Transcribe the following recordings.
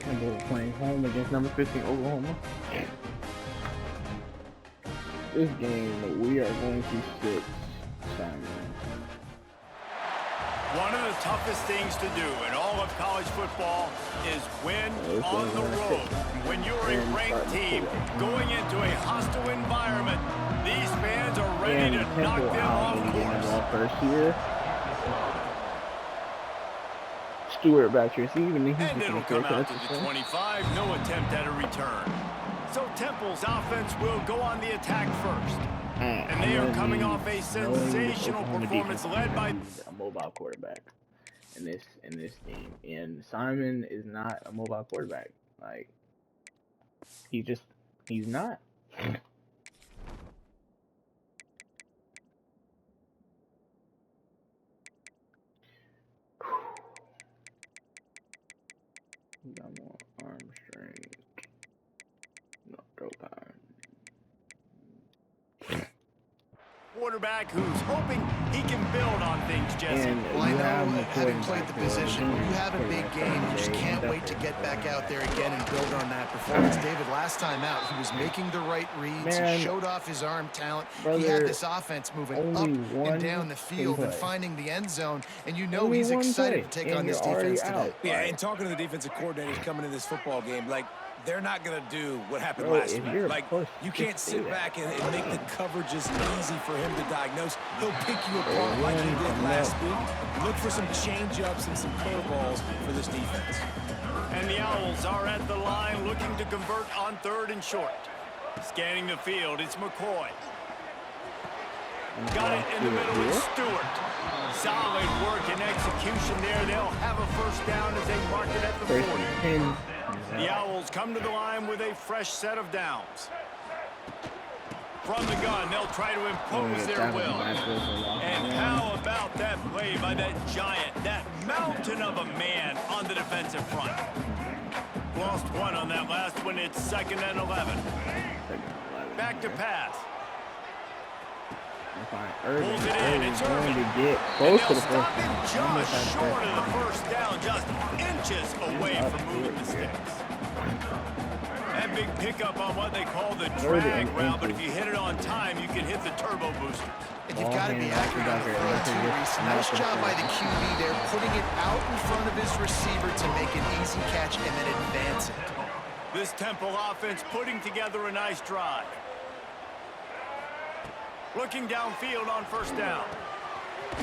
And we're playing home against number 15 Oklahoma. This game, we are going to sit Simon. One of the toughest things to do in all of college football is win on the road. When you're a ranked team going into a hostile environment, these fans are ready to knock them off course. First here. Stewart back here. See, even and it'll come out to the 25. No attempt at a return. So Temple's offense will go on the attack first. And they are coming off a sensational performance led by a mobile quarterback in this game. And Simon is not a mobile quarterback. Like, he's not. Got more arm strength. No, throw power. Quarterback who's hoping he can build on things, Jesse. Well, I know, having played the position, you have a big game. You just can't wait to get back out there again and build on that performance. David, last time out, he was making the right reads. He showed off his arm talent. He had this offense moving up and down the field and finding the end zone. And you know he's excited to take on this defense today. Yeah, and talking to the defensive coordinators coming into this football game, like, they're not going to do what happened last week. Like, you can't sit back and make the coverages easy for him to diagnose. He'll pick you apart like he did last week. Look for some change-ups and some curveballs for this defense. And the Owls are at the line looking to convert on 3rd and short. Scanning the field, it's McCoy. Got it in the middle with Stewart. Solid work and execution there. They'll have a first down as they mark it at the 40. The Owls come to the line with a fresh set of downs. From the gun, they'll try to impose their will. And how about that play by that giant, that mountain of a man on the defensive front? Lost one on that last one. It's 2nd and 11. Back to pass. Pulls it in. It's Irvin. And they'll stop it just short of the first down, just inches away from moving the sticks. That big pickup on what they call the drag route, but if you hit it on time, you can hit the turbo boosters. And you've got to be accurate on the throw too, Reese. Nice job by the QB there, putting it out in front of his receiver to make an easy catch and then advance it. This Temple offense putting together a nice drive. Looking downfield on first down.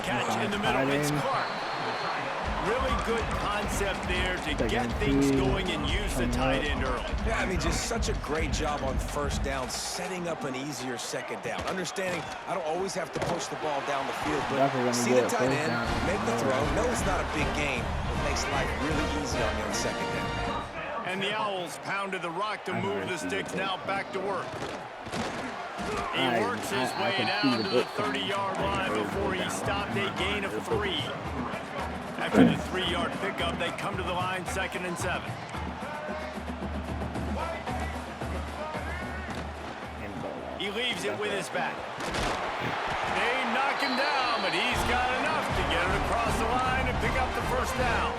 Catch in the middle, it's Clark. Really good concept there to get things going and use the tight end early. Yeah, I mean, just such a great job on first down, setting up an easier second down. Understanding I don't always have to push the ball down the field, but see the tight end, make the throw. No, it's not a big gain. It makes life really easy on you on second down. And the Owls pounded the rock to move the sticks, now back to work. He works his way down to the 30-yard line before he stopped a gain of 3. After the 3-yard pickup, they come to the line 2nd and 7. He leaves it with his back. They knock him down, but he's got enough to get it across the line and pick up the first down.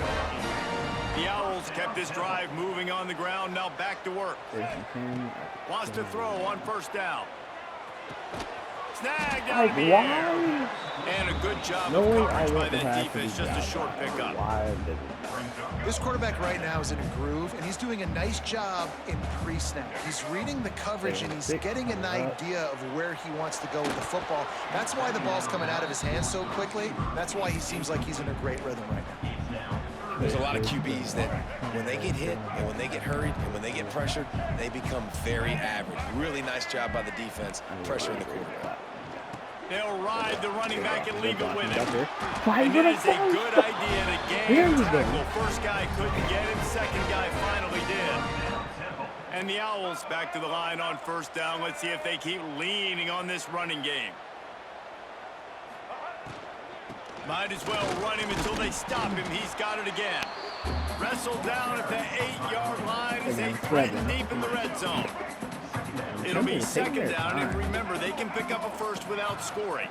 The Owls kept this drive moving on the ground, now back to work. Wants to throw on first down. Snagged out of the air. And a good job of coverage by that defense, just a short pickup. This quarterback right now is in a groove, and he's doing a nice job in pre-snap. He's reading the coverage, and he's getting an idea of where he wants to go with the football. That's why the ball's coming out of his hands so quickly. That's why he seems like he's in a great rhythm right now. There's a lot of QBs that when they get hit and when they get hurried and when they get pressured, they become very average. Really nice job by the defense pressuring the quarterback. They'll ride the running back and leave it with him. And it is a good idea to gain tackle. First guy couldn't get him, second guy finally did. And the Owls back to the line on first down. Let's see if they keep leaning on this running game. Might as well run him until they stop him. He's got it again. Wrestled down at the 8-yard line as they threaten deep in the red zone. It'll be second down, and remember, they can pick up a first without scoring.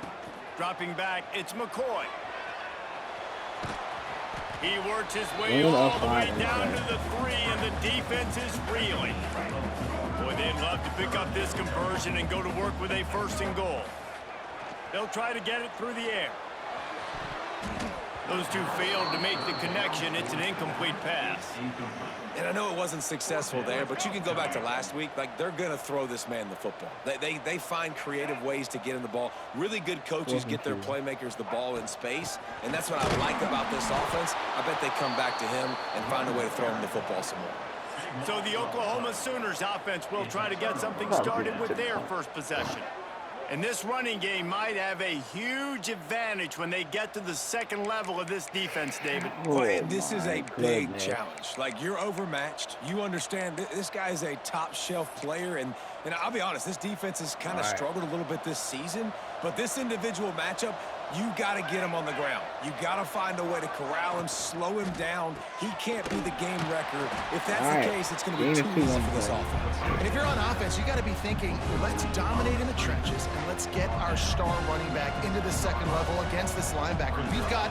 Dropping back, it's McCoy. He works his way all the way down to the 3, and the defense is reeling. Boy, they'd love to pick up this conversion and go to work with a 1st and goal. They'll try to get it through the air. Those two failed to make the connection. It's an incomplete pass. And I know it wasn't successful there, but you can go back to last week. Like, they're going to throw this man the football. They find creative ways to get in the ball. Really good coaches get their playmakers the ball in space, and that's what I like about this offense. I bet they come back to him and find a way to throw him the football some more. So the Oklahoma Sooners offense will try to get something started with their first possession. And this running game might have a huge advantage when they get to the 2nd level of this defense, David. Well, this is a big challenge. Like, you're overmatched. You understand this guy is a top-shelf player, and I'll be honest, this defense has kind of struggled a little bit this season. But this individual matchup, you got to get him on the ground. You got to find a way to corral him, slow him down. He can't be the game wrecker. If that's the case, it's going to be too easy for this offense. And if you're on offense, you got to be thinking, let's dominate in the trenches and let's get our star running back into the 2nd level against this linebacker. We've got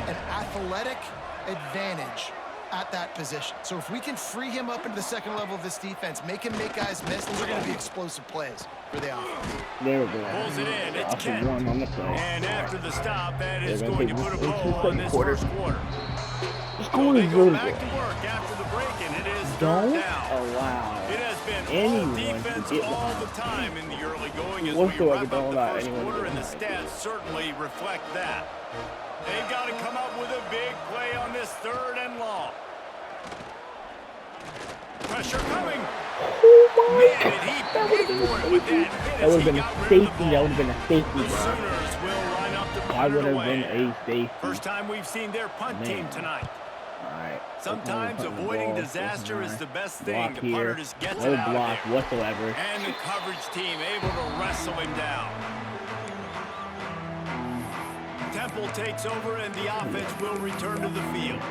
an athletic advantage at that position. So if we can free him up into the 2nd level of this defense, make him make guys miss, those are going to be explosive plays for the offense. There we go. Pulls it in. It's Kent. On the play. And after the stop, that is going to put a bow on this first quarter. So they go back to work after the break, and it is 3rd down. Allow It has been all defense all the time in the early going as we wrap up the first quarter, and the stats certainly reflect that. They've got to come up with a big play on this 3rd and long. Pressure coming. Man, did he pay for it with that hit. That would have been a safety. That would have been a safety. The Sooners will line up to That punt would it have been away. a safety. First time we've seen their punt team tonight. Alright. Sometimes avoiding disaster is the best thing. The punter just gets No it out block of there. whatsoever. And the coverage team able to wrestle him down. Temple takes over, and the offense will return to the field.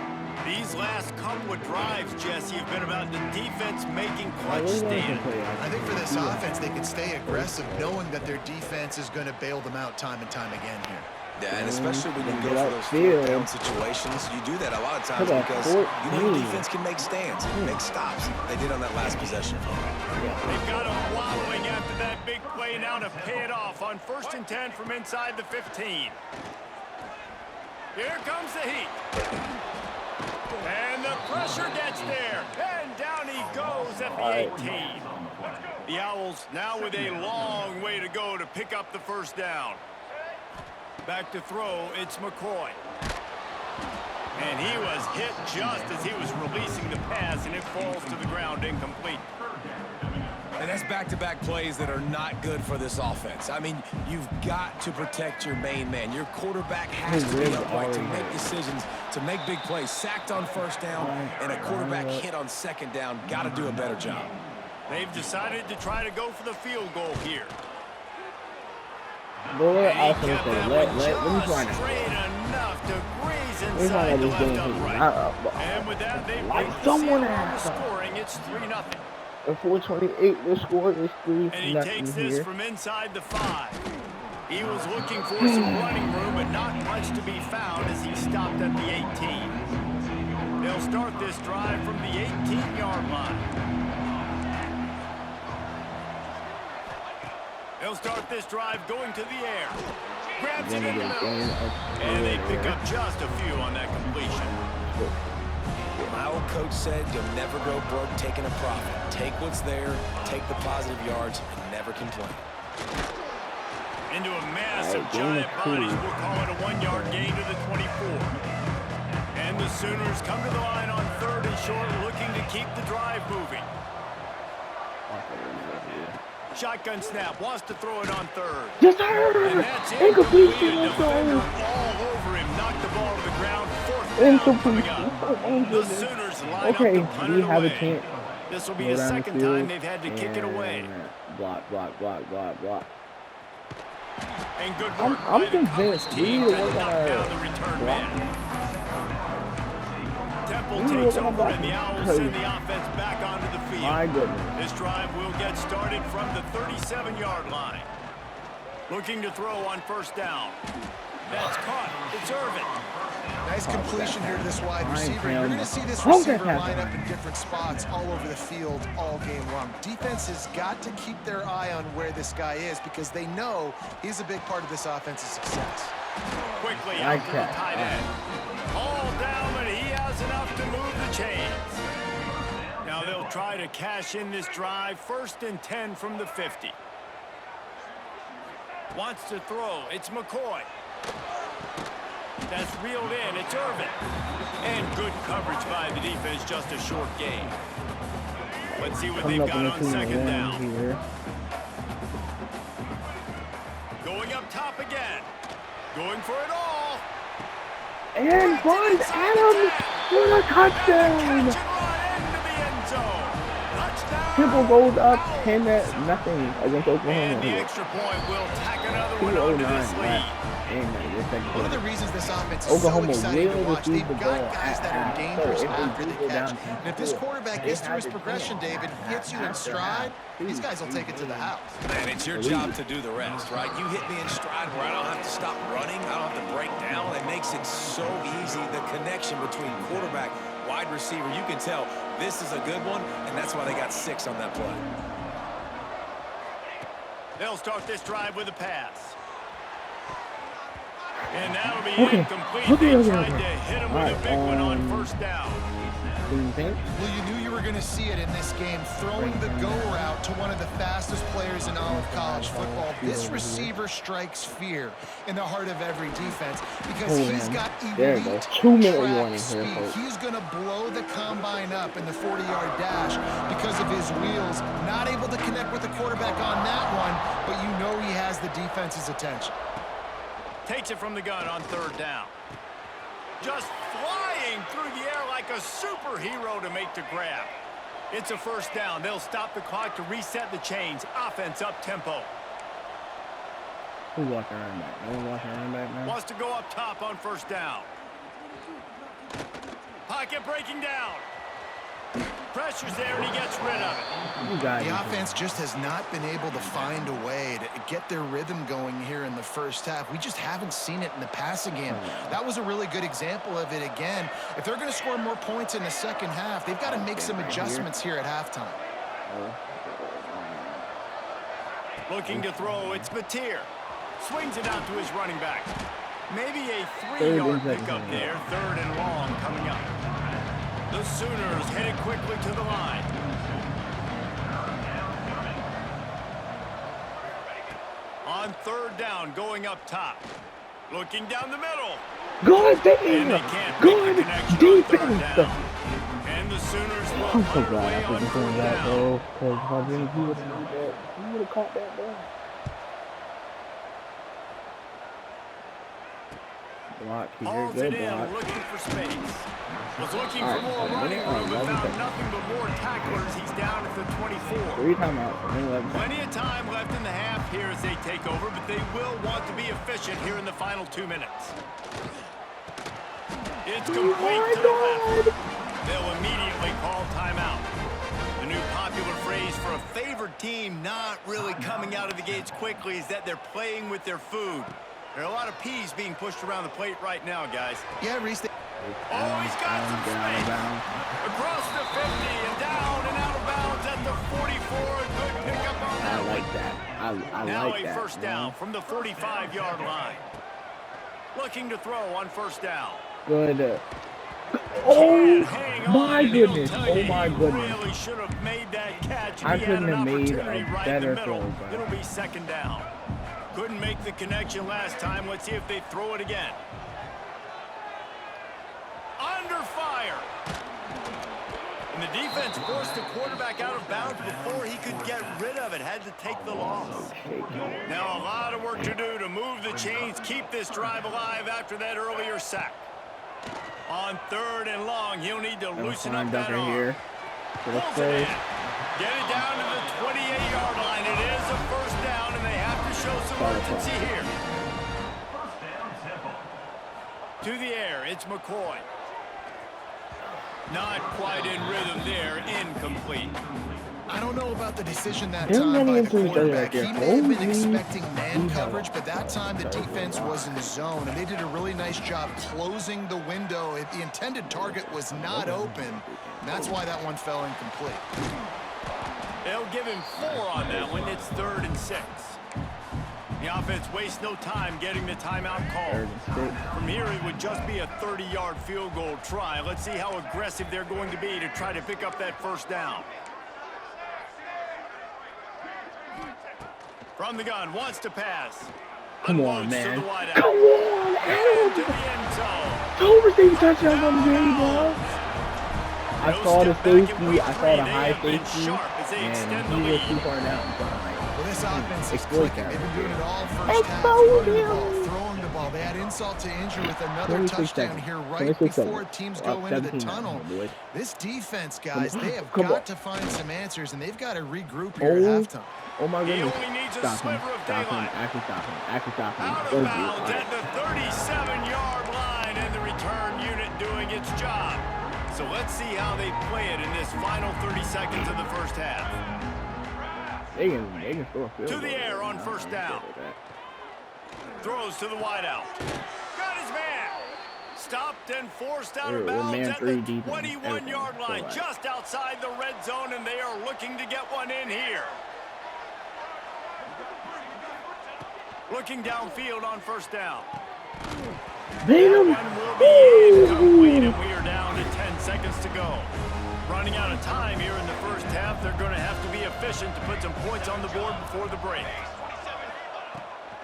These last couple of drives, Jesse, have been about the defense making clutch stand. I think for this offense, they can stay aggressive knowing that their defense is going to bail them out time and time again here. Yeah, and especially when you go for those 4th down situations, you do that a lot of times because you know your defense can make stands, make stops. They did on that last possession. They've got him wobbling after that big play now to pay it off on 1st and 10 from inside the 15. Here comes the heat. And the pressure gets there. And down he goes at the 18. The Owls now with a long way to go to pick up the 1st down. Back to throw, it's McCoy. And he was hit just as he was releasing the pass, and it falls to the ground incomplete. And that's back-to-back plays that are not good for this offense. I mean, you've got to protect your main man. Your quarterback has to be upright to make decisions, to make big plays. Sacked on 1st down and a quarterback hit on 2nd down. Got to do a better job. They've decided to try to go for the field goal here. Boy, I was gonna say, let me find straight enough to graze Let me inside find the out this left game. upright. And with that, they Like break the someone seal on the has scoring. It's 3-0. At 4:28, the score is 3-0 And he takes this here. from inside the 5. He was looking for some running room, but not much to be found as he stopped at the 18. They'll start this drive from the 18-yard line. They'll start this drive going to the air. Grabs it in the middle. And they pick up just a few on that completion. My old coach said you'll never go broke taking a profit. Take what's there, take the positive yards, and never complain. Into a massive giant bodies. We'll call it a 1-yard gain to the 24. And the Sooners come to the line on 3rd and short, looking to keep the drive moving. Shotgun snap, wants to throw it on 3rd. Yes, sir! And that's it. Incompletion, The let's go! defender all over him, knocked the ball to the ground. 4th down coming up. The Sooners line up to punt it have a away. chance. This will be the 2nd time they've had to kick it away. Block. And good work I'm by the convinced college we team need to to work knock on down our the return block. man. Temple We need to takes work on over, and the blocking. Owls send the offense back onto the field. My goodness. This drive will get started from the 37-yard line. Looking to throw on 1st down. That's caught. It's Irvin. Nice completion here to this wide receiver. You're going to see this receiver line up in different spots all over the field all game long. Defense has got to keep their eye on where this guy is because they know he's a big part of this offense's success. Quickly out to the tight end. All down, but he has enough to move the chains. Now they'll try to cash in this drive. 1st and 10 from the 50. Wants to throw. It's McCoy. That's reeled in. It's Irvin. And good coverage by the defense. Just a short gain. Let's see what they've got on 2nd down. Here. Going up top again. Going for it all. And runs Adam for a touchdown. Temple goes up 10-0 against Oklahoma. And the extra point will tack another one onto this lead. One of the reasons this offense is so exciting to watch, they've got guys that are dangerous after the catch. And if this quarterback gets through his progression, David, hits you in stride, these guys will take it to the house. Man, it's your job to do the rest, right? You hit me in stride where I don't have to stop running. I don't have to break down. It makes it so easy. The connection between quarterback, wide receiver, you can tell this is a good one, and that's why they got 6 on that play. They'll start this drive with a pass. And that'll be incomplete. They tried to hit him with a big one on 1st down. Well, you knew you were going to see it in this game, throwing the go route to one of the fastest players in all of college football. This receiver strikes fear in the heart of every defense because he's got elite track speed. He's going to blow the combine up in the 40-yard dash because of his wheels. Not able to connect with the quarterback on that one, but you know he has the defense's attention. Takes it from the gun on 3rd down. Just flying through the air like a superhero to make the grab. It's a 1st down. They'll stop the clock to reset the chains. Offense up tempo. Who's walking around back? No one walking around back now? Wants to go up top on 1st down. Pocket breaking down. Pressure's there and he gets rid of it. The offense just has not been able to find a way to get their rhythm going here in the 1st half. We just haven't seen it in the passing game. That was a really good example of it again. If they're going to score more points in the 2nd half, they've got to make some adjustments here at halftime. Looking to throw, it's Mateer. Swings it out to his running back. Maybe a 3-yard pickup there. 3rd and long coming up. The Sooners headed quickly to the line. On 3rd down, going up top. Looking down the middle. Good defense. Good defense. And the Sooners will I'm so glad I on wasn't doing 4th that, down. bro. Because he would have caught that, bro. Block here, Hauls good it in, block. looking for space. Was looking for more running room, but found nothing but more tacklers. He's down at the 24. 3 timeouts. Plenty of time left in the half here as they take over, but they will want to be efficient here in the final 2 minutes. It's complete to the left. They'll immediately call timeout. The new popular phrase for a favored team not really coming out of the gates quickly is that they're playing with their food. There are a lot of peas being pushed around the plate right now, guys. Yeah, Reese. Oh, he's got some space. Across the 50 and down and out of bounds at the 44. A good pickup on that. I like that. I now like that. Now a 1st down from the 45-yard line. Looking to throw on 1st down. Good. Oh my goodness. Oh my goodness. Really should have made that catch. I couldn't have made a better throw, bro. It'll be 2nd down. Couldn't make the connection last time. Let's see if they throw it again. Under fire. And the defense forced the quarterback out of bounds before he could get rid of it. Had to take the loss. Now a lot of work to do to move the chains, keep this drive alive after that earlier sack. On 3rd and long, he'll need to loosen up that arm. Here. Pulls it in. Get it down to the 28-yard line. It is a 1st down, and they have to show some urgency here. To the air, it's McCoy. Not quite in rhythm there, incomplete. I don't know about the decision that time by the quarterback. He may have been expecting man coverage, but that time the defense was in the zone, and they did a really nice job closing the window. The intended target was not open, and that's why that one fell incomplete. They'll give him 4 on that one. It's 3rd and 6. The offense wastes no time getting the timeout called. From here, it would just be a 30-yard field goal try. Let's see how aggressive they're going to be to try to pick up that first down. From the gun, wants to pass. Come on, man. Come on, Adam. To the end zone. Don't receive touchdown on the game, bro. I saw the safety. I saw the high safety, and he was too far down. Well, this offense is clicking. They've been doing it all first half. Throwing the ball. They had insult to injury with another touchdown here right before teams go into the tunnel. This defense, guys, they have got to find some answers, and they've got to regroup here at halftime. Oh my goodness. Stop him. Actually stop him. Out of bounds at the 37-yard line, and the return unit doing its job. So let's see how they play it in this final 30 seconds of the first half. They can throw a field to the air on first down. Throws to the wideout. Got his man. Stopped and forced out of bounds at the 21-yard line, just outside the red zone, and they are looking to get one in here. Looking downfield on first down. Beat him. That one will be incomplete, and we are down to 10 seconds to go. Running out of time here in the first half. They're going to have to be efficient to put some points on the board before the break.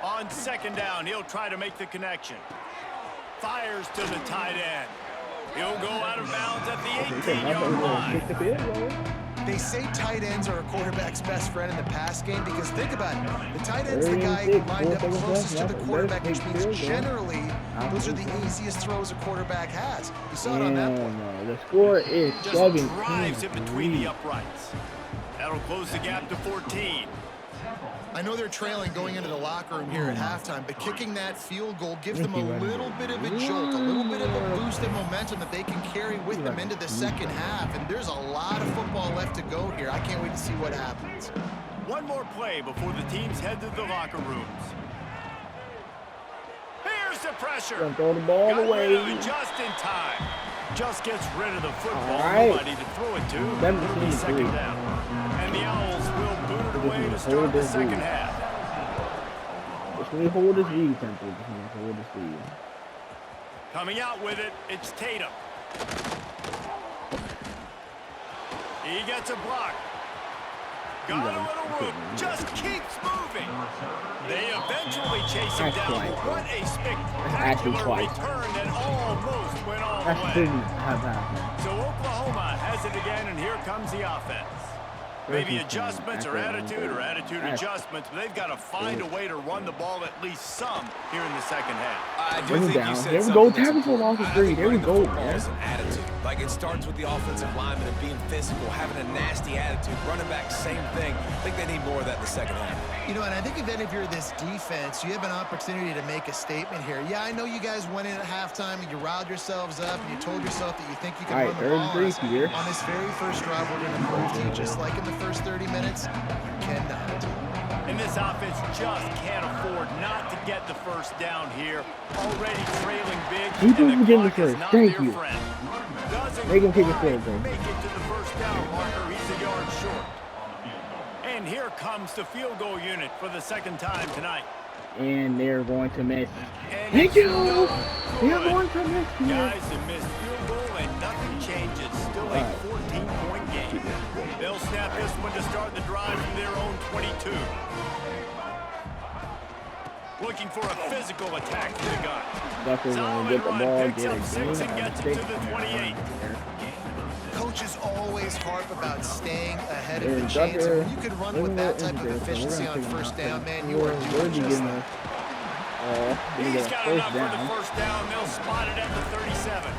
On second down, he'll try to make the connection. Fires to the tight end. He'll go out of bounds at the 18-yard line. They say tight ends are a quarterback's best friend in the pass game because think about it. The tight end's the guy lined up closest to the quarterback, which means generally those are the easiest throws a quarterback has. You saw it on that point. The score is 17. Just drives it between the uprights. That'll close the gap to 14. I know they're trailing going into the locker room here at halftime, but kicking that field goal gives them a little bit of a jolt, a little bit of a boost of momentum that they can carry with them into the second half. And there's a lot of football left to go here. I can't wait to see what happens. One more play before the teams head to the locker rooms. Here's the pressure. Don't throw the ball away. Just in time. Just gets rid of the football. Right. Nobody to throw it to. Second down. And the Owls will boot it away to start the second half. Just let me hold this lead, Temple. Just let me hold this lead. Coming out with it, it's Tatum. He gets a block. Got a little room. Just keeps moving. They eventually chase him down. What a spectacular return that almost went all the way. So Oklahoma has it again, and here comes the offense. Maybe adjustments or attitude adjustments, but they've got to find a way to run the ball at least some here in the second half. I do think you said there we go. Tackle for loss of 3. There we go, man. Attitude. Like it starts with the offensive lineman and being physical, having a nasty attitude. Running back, same thing. I think they need more of that in the second half. You know, and I think if you're this defense, you have an opportunity to make a statement here. Yeah, I know you guys went in at halftime and you riled yourselves up and you told yourself that you think you can run the ball. On this very first drive, we're going to prove to you, just like in the first 30 minutes, you cannot. And this offense just can't afford not to get the first down here. Already trailing big, and the clock is not their friend. They can kick a field goal. Make it to the first down marker. He's a yard short. And here comes the field goal unit for the second time tonight. And they're going to miss. Thank you. They're going to miss. Guys, they missed field goal and nothing changes. Still a 14-point game. They'll snap this one to start the drive from their own 22. Looking for a physical attack to the gun. Definitely going to get the ball, picks up 6 and gets it to the 28. Coaches always harp about staying ahead of the chains. And when you can run with that type of efficiency on first down, man, you are doing just that. He's got enough for the first down. They'll spot it at the 37.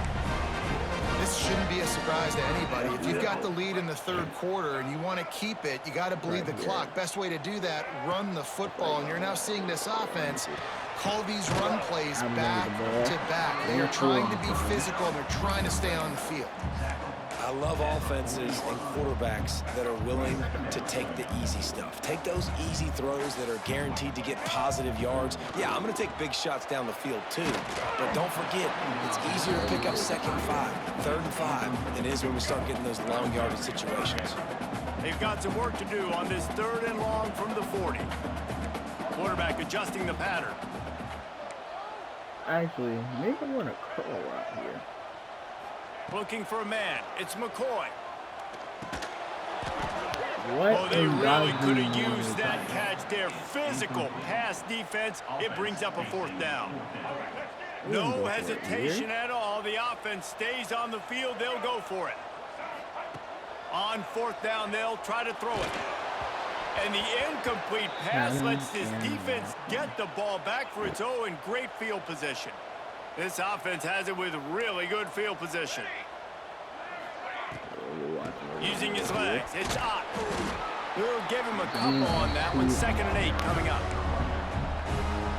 This shouldn't be a surprise to anybody. If you've got the lead in the third quarter and you want to keep it, you got to bleed the clock. Best way to do that, run the football. And you're now seeing this offense call these run plays back to back. They are trying to be physical and they're trying to stay on the field. I love offenses and quarterbacks that are willing to take the easy stuff. Take those easy throws that are guaranteed to get positive yards. Yeah, I'm going to take big shots down the field too. But don't forget, it's easier to pick up 2nd and 5, 3rd and 5 than it is when we start getting those long yardage situations. They've got some work to do on this 3rd and long from the 40. Quarterback adjusting the pattern. Actually, maybe I want to curl out here. Looking for a man. It's McCoy. What? Oh, they really could have used that catch there. Physical pass defense. It brings up a 4th down. No hesitation at all. The offense stays on the field. They'll go for it. On 4th down, they'll try to throw it. And the incomplete pass lets this defense get the ball back for its own. Great field position. This offense has it with really good field position. Using his legs, it's up. We'll give him a couple on that one. 2nd and 8 coming up.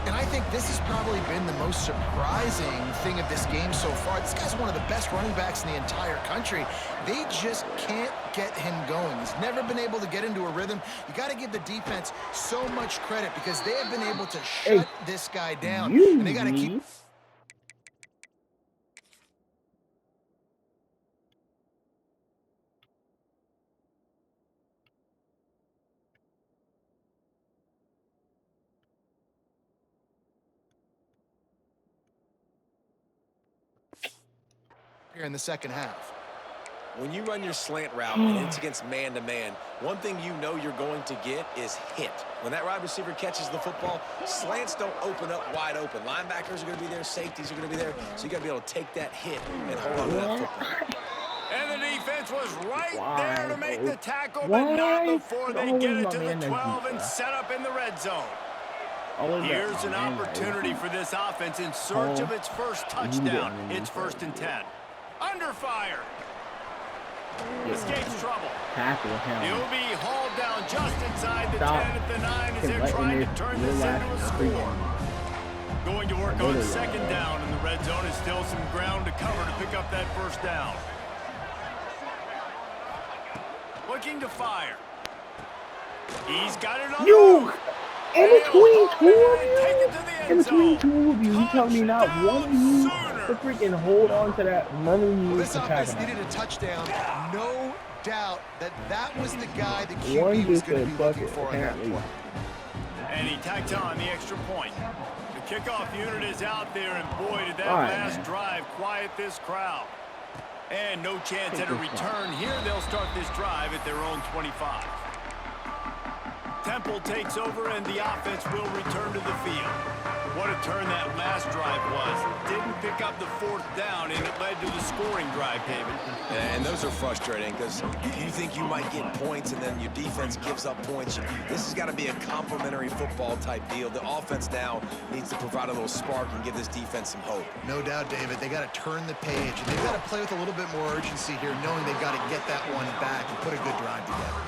And I think this has probably been the most surprising thing of this game so far. This guy's one of the best running backs in the entire country. They just can't get him going. He's never been able to get into a rhythm. You got to give the defense so much credit because they have been able to shut this guy down. And they got to keep... here in the 2nd half. When you run your slant route and it's against man-to-man, one thing you know you're going to get is hit. When that wide receiver catches the football, slants don't open up wide open. Linebackers are going to be there, safeties are going to be there, so you got to be able to take that hit and hold on to that football. And the defense was right there to make the tackle, but not before they get it to the 12 and set up in the red zone. Here's an opportunity for this offense in search of its first touchdown. It's 1st and 10. Under fire. Escapes trouble. He'll be hauled down just inside the 10 at the 9 as they're trying to turn this into a score. Going to work on 2nd down, and the red zone is still some ground to cover to pick up that 1st down. Looking to fire. He's got it on the in between two of you, you tell me not one of you to freaking hold on to that. None of you. This offense needed a touchdown. No doubt that was the guy the QB was going to be looking for on that play. And he tacked on the extra point. The kickoff unit is out there, and boy, did that last drive quiet this crowd. And no chance at a return here. They'll start this drive at their own 25. Temple takes over, and the offense will return to the field. What a turn that last drive was. Didn't pick up the 4th down, and it led to the scoring drive, David. And those are frustrating because you think you might get points, and then your defense gives up points. This has got to be a complimentary football type deal. The offense now needs to provide a little spark and give this defense some hope. No doubt, David. They got to turn the page, and they've got to play with a little bit more urgency here, knowing they've got to get that one back and put a good drive together.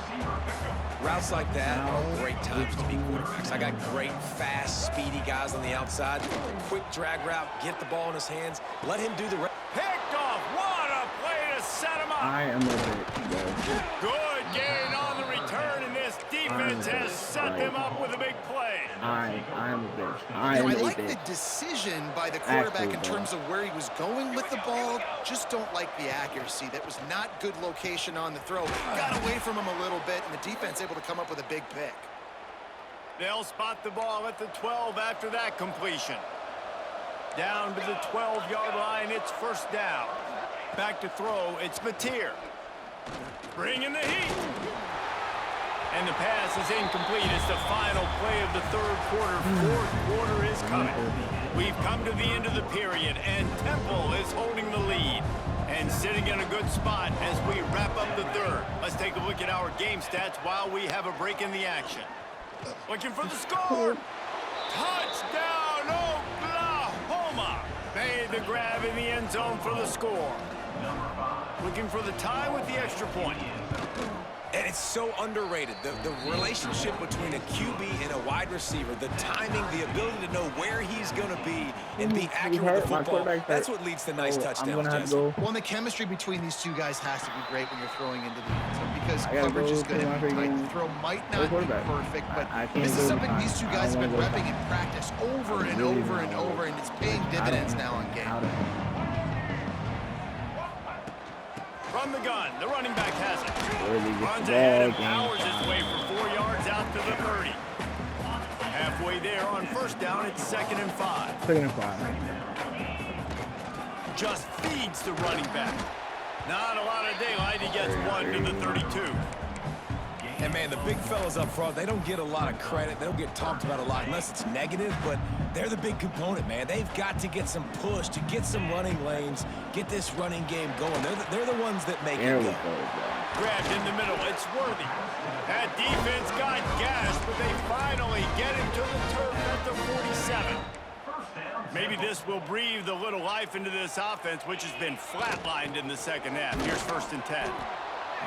Routes like that are great times to be quarterbacks. I got great, fast, speedy guys on the outside. Quick drag route, get the ball in his hands, let him do the rest. Picked off. What a play to set him up. I am a bitch, bro. Good gain on the return, and this defense has set them up with a big play. I am a bitch. I like the decision by the quarterback in terms of where he was going with the ball. Just don't like the accuracy. That was not good location on the throw. Got away from him a little bit, and the defense able to come up with a big pick. They'll spot the ball at the 12 after that completion. Down to the 12-yard line, it's 1st down. Back to throw, it's Mateer. Bringing the heat. And the pass is incomplete. It's the final play of the 3rd quarter. 4th quarter is coming. We've come to the end of the period, and Temple is holding the lead and sitting in a good spot as we wrap up the 3rd. Let's take a look at our game stats while we have a break in the action. Looking for the score. Touchdown, Oklahoma. Made the grab in the end zone for the score. Looking for the tie with the extra point. And it's so underrated. The relationship between a QB and a wide receiver, the timing, the ability to know where he's going to be and be accurate with the football, that's what leads to nice touchdowns, Jesse. Well, and the chemistry between these two guys has to be great when you're throwing into the end zone because coverage is going to be tight. The throw might not be perfect, but this is something these two guys have been repping in practice over and over and over, and it's paying dividends now on game. From the gun, the running back has it. Runs ahead and powers his way for 4 yards out to the 30. Halfway there on first down, it's 2nd and 5. 2nd and 5. Just feeds the running back. Not a lot of daylight. He gets 1 to the 32. And, man, the big fellas up front, they don't get a lot of credit. They don't get talked about a lot unless it's negative, but they're the big component, man. They've got to get some push, to get some running lanes, get this running game going. They're the ones that make it go. Grabbed in the middle. It's Worthy. That defense got gashed, but they finally get him to the turf at the 47. Maybe this will breathe a little life into this offense, which has been flatlined in the second half. Here's 1st and 10.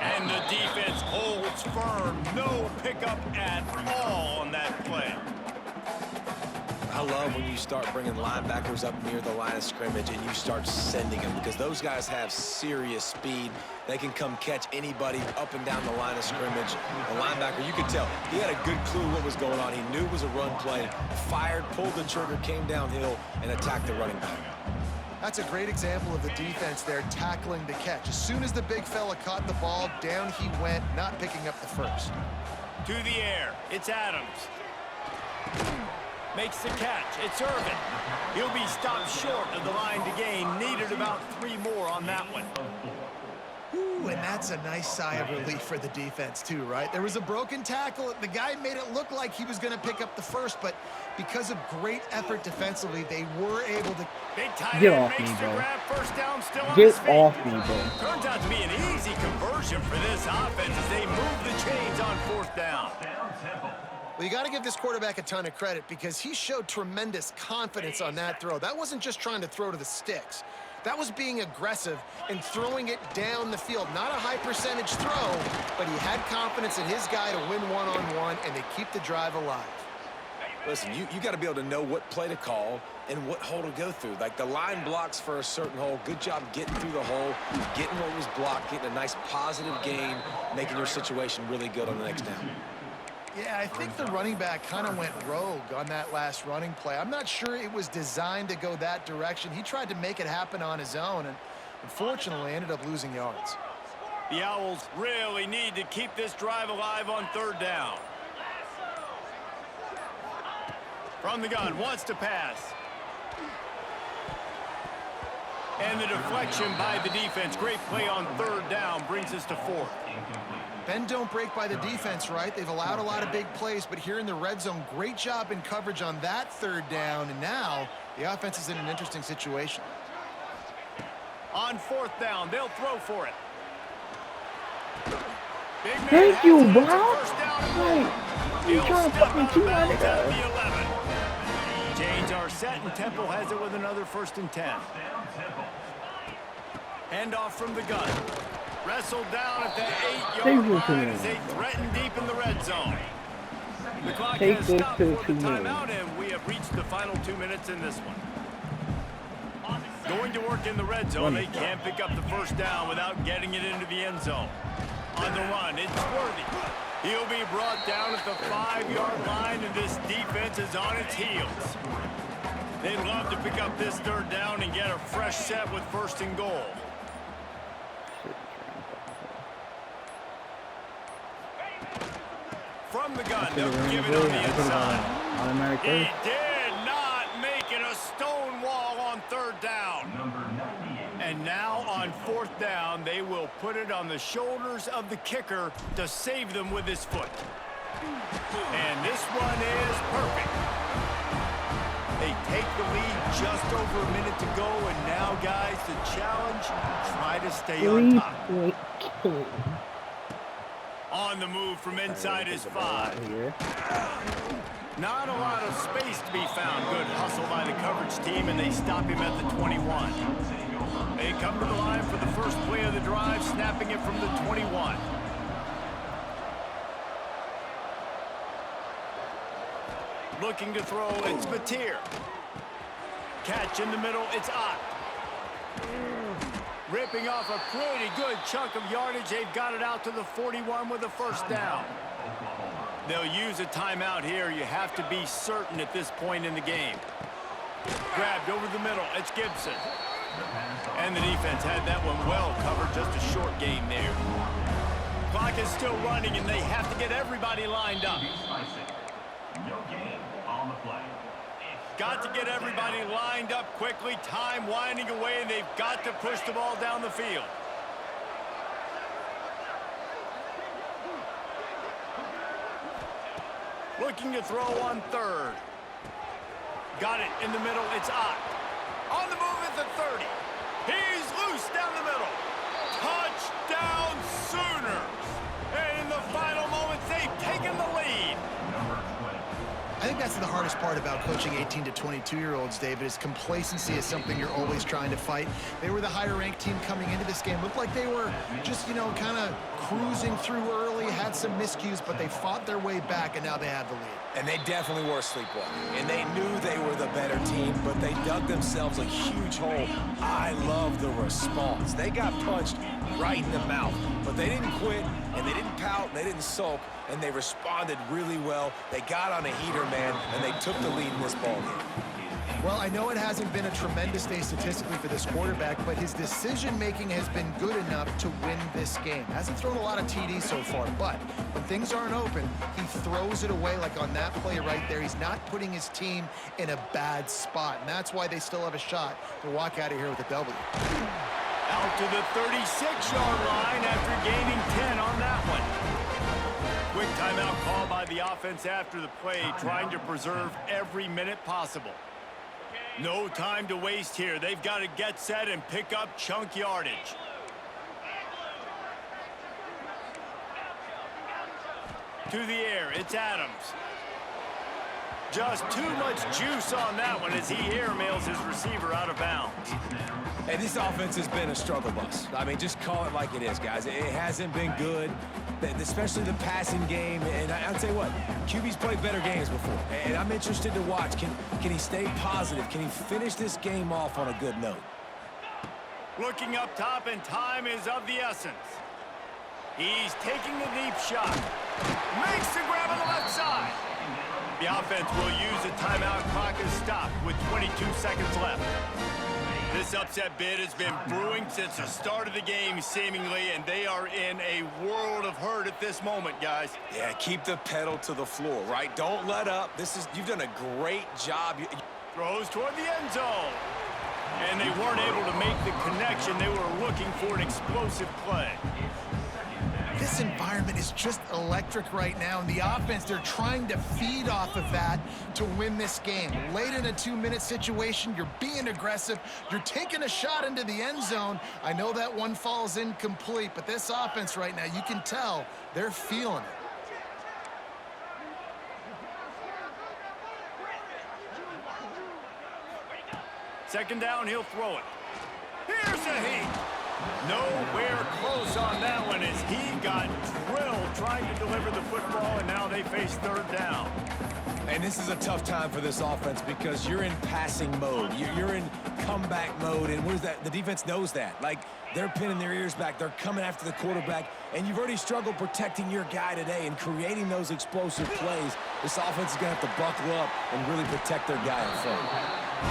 And the defense holds firm. No pickup at all on that play. I love when you start bringing linebackers up near the line of scrimmage and you start sending them because those guys have serious speed. They can come catch anybody up and down the line of scrimmage. The linebacker, you could tell, he had a good clue what was going on. He knew it was a run play, fired, pulled the trigger, came downhill, and attacked the running back. That's a great example of the defense there tackling the catch. As soon as the big fella caught the ball, down he went, not picking up the first. To the air, it's Adams. Makes the catch, it's Irvin. He'll be stopped short of the line to gain. Needed about 3 more on that one. Ooh, and that's a nice sigh of relief for the defense too, right? There was a broken tackle. The guy made it look like he was going to pick up the first, but because of great effort defensively, they were able to... Big tight end makes the grab. First down still on Get his feet. off me, bro. Turns out to be an easy conversion for this offense as they move the chains on 4th down. Well, you got to give this quarterback a ton of credit because he showed tremendous confidence on that throw. That wasn't just trying to throw to the sticks. That was being aggressive and throwing it down the field. Not a high percentage throw, but he had confidence in his guy to win one-on-one, and they keep the drive alive. Listen, you got to be able to know what play to call and what hole to go through. Like the line blocks for a certain hole. Good job getting through the hole, getting what was blocked, getting a nice positive gain, making your situation really good on the next down. Yeah, I think the running back kind of went rogue on that last running play. I'm not sure it was designed to go that direction. He tried to make it happen on his own and unfortunately ended up losing yards. The Owls really need to keep this drive alive on 3rd down. From the gun, wants to pass. And the deflection by the defense. Great play on 3rd down brings us to 4th. Bend don't break by the defense, right? They've allowed a lot of big plays, but here in the red zone, great job in coverage on that 3rd down, and now the offense is in an interesting situation. On 4th down, they'll throw for it. Thank you, bro. You trying to fucking cheat on it, guys. Chains are set, and Temple has it with another 1st and 10. Hand off from the gun. Wrestled down at the 8-yard line as they threaten deep in the red zone. The clock has stopped for the timeout, and we have reached the final 2 minutes in this one. Going to work in the red zone. They can't pick up the 1st down without getting it into the end zone. On the run, it's Worthy. He'll be brought down at the 5-yard line, and this defense is on its heels. They'd love to pick up this 3rd down and get a fresh set with 1st and goal. From the gun, they'll give it on the inside. He did not make it a stone wall on 3rd down. And now on 4th down, they will put it on the shoulders of the kicker to save them with his foot. And this one is perfect. They take the lead just over a minute to go, and now, guys, the challenge, try to stay on top. On the move from inside his 5. Not a lot of space to be found. Good hustle by the coverage team, and they stop him at the 21. They come to the line for the first play of the drive, snapping it from the 21. Looking to throw, it's Mateer. Catch in the middle, it's Ott. Ripping off a pretty good chunk of yardage. They've got it out to the 41 with a first down. They'll use a timeout here. You have to be certain at this point in the game. Grabbed over the middle, it's Gibson. And the defense had that one well covered, just a short game there. Clock is still running, and they have to get everybody lined up. Got to get everybody lined up quickly. Time winding away, and they've got to push the ball down the field. Looking to throw on third. Got it in the middle. It's Ott. On the move at the 30. He's loose down the middle. Touchdown Sooners. And in the final moments, they've taken the lead. I think that's the hardest part about coaching 18 to 22-year-olds, David, is complacency is something you're always trying to fight. They were the higher-ranked team coming into this game. Looked like they were just, you know, kind of cruising through early, had some miscues, but they fought their way back, and now they have the lead. And they definitely were sleepwalking. And they knew they were the better team, but they dug themselves a huge hole. I love the response. They got punched right in the mouth, but they didn't quit, and they didn't pout, and they didn't sulk, and they responded really well. They got on a heater, man, and they took the lead in this ball game. Well, I know it hasn't been a tremendous day statistically for this quarterback, but his decision-making has been good enough to win this game. Hasn't thrown a lot of TDs so far, but when things aren't open, he throws it away like on that play right there. He's not putting his team in a bad spot, and that's why they still have a shot to walk out of here with a W. Out to the 36-yard line after gaining 10 on that one. Quick timeout call by the offense after the play, trying to preserve every minute possible. No time to waste here. They've got to get set and pick up chunk yardage. To the air, it's Adams. Just too much juice on that one as he airmails his receiver out of bounds. And this offense has been a struggle bus. I mean, just call it like it is, guys. It hasn't been good, especially the passing game. And I'll tell you what, QB's played better games before. And I'm interested to watch. Can he stay positive? Can he finish this game off on a good note? Looking up top, and time is of the essence. He's taking the deep shot. Makes the grab on the left side. The offense will use a timeout. Clock is stopped with 22 seconds left. This upset bid has been brewing since the start of the game, seemingly, and they are in a world of hurt at this moment, guys. Yeah, keep the pedal to the floor, right? Don't let up. You've done a great job. Throws toward the end zone. And they weren't able to make the connection. They were looking for an explosive play. This environment is just electric right now, and the offense, they're trying to feed off of that to win this game. Late in a 2-minute situation, you're being aggressive, you're taking a shot into the end zone. I know that one falls incomplete, but this offense right now, you can tell they're feeling it. Second down, he'll throw it. Here's a heat. Nowhere close on that one as he got drilled trying to deliver the football, and now they face third down. And this is a tough time for this offense because you're in passing mode. You're in comeback mode, and where's that? The defense knows that. Like, they're pinning their ears back. They're coming after the quarterback, and you've already struggled protecting your guy today and creating those explosive plays. This offense is going to have to buckle up and really protect their guy in front.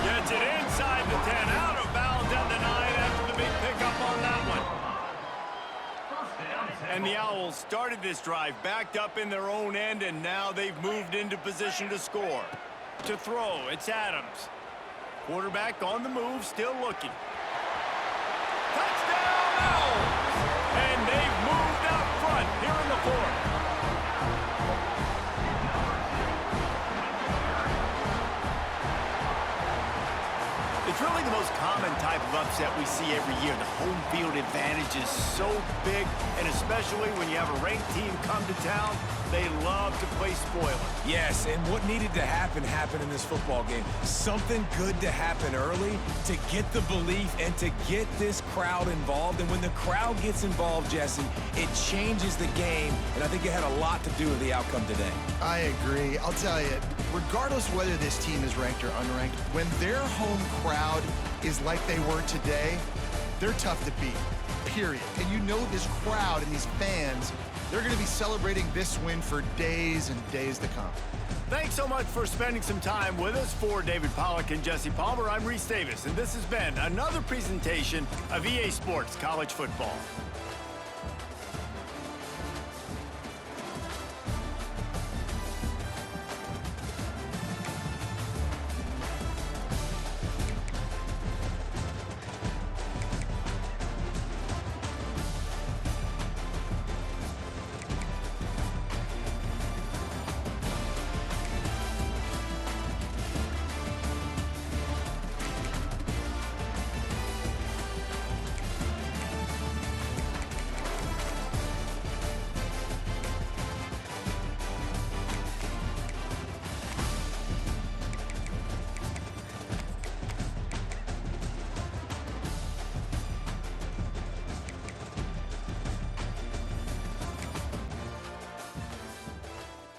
Gets it inside the 10, out of bounds at the 9 after the big pickup on that one. And the Owls started this drive backed up in their own end, and now they've moved into position to score. To throw, it's Adams. Quarterback on the move, still looking. Touchdown, Owls! And they've moved out front here in the fourth. It's really the most common type of upset we see every year. The home field advantage is so big, and especially when you have a ranked team come to town, they love to play spoiler. Yes, and what needed to happen happened in this football game. Something good to happen early to get the belief and to get this crowd involved. And when the crowd gets involved, Jesse, it changes the game, and I think it had a lot to do with the outcome today. I agree. I'll tell you, regardless of whether this team is ranked or unranked, when their home crowd is like they were today, they're tough to beat, period. And you know this crowd and these fans, they're going to be celebrating this win for days and days to come. Thanks so much for spending some time with us. For David Pollack and Jesse Palmer, I'm Reese Davis, and this has been another presentation of EA Sports College Football.